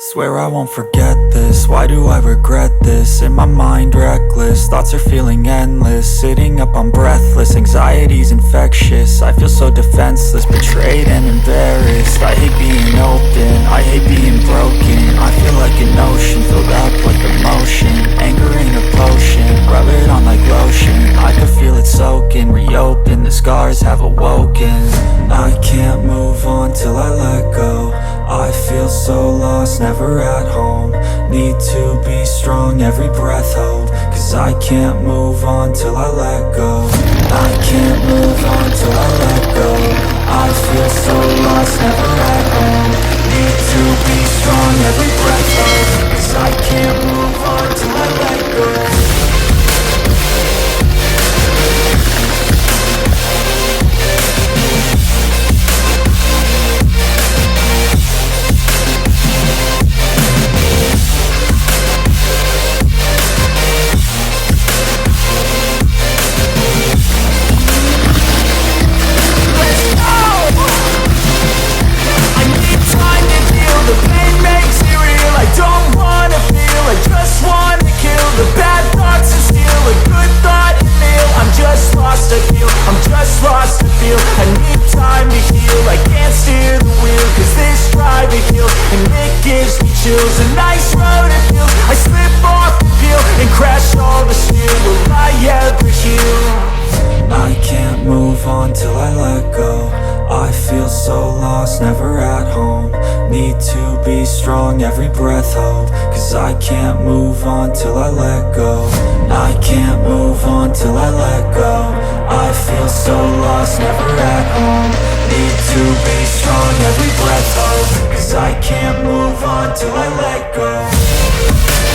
Swear I won't forget this, why do I regret this? In my mind reckless, thoughts are feeling endless. Sitting up, I'm breathless, anxiety's infectious. I feel so defenseless, betrayed and embarrassed. I hate being open, I hate being broken. I feel like an ocean, filled up with emotion. Anger ain't a potion, rub it on like lotion. I can feel it soaking, reopen, the scars have awoken. I can't move on till I let go. I feel so lost, never at home. Need to be strong, every breath hold. Cause I can't move on till I let go. I can't move on till I let go. I feel so lost, never at home. Need to be strong, every breath hold. Cause I can't move on till I let go. A nice road it feels. I slip off the peel and crash all the steel. Will I ever heal? I can't move on till I let go. I feel so lost, never at home. Need to be strong, every breath hold. Cause I can't move on till I let go. I can't move on till I let go. I feel so lost, never at home. Need to be strong, every breath hold. Cause I can't move on till I let go.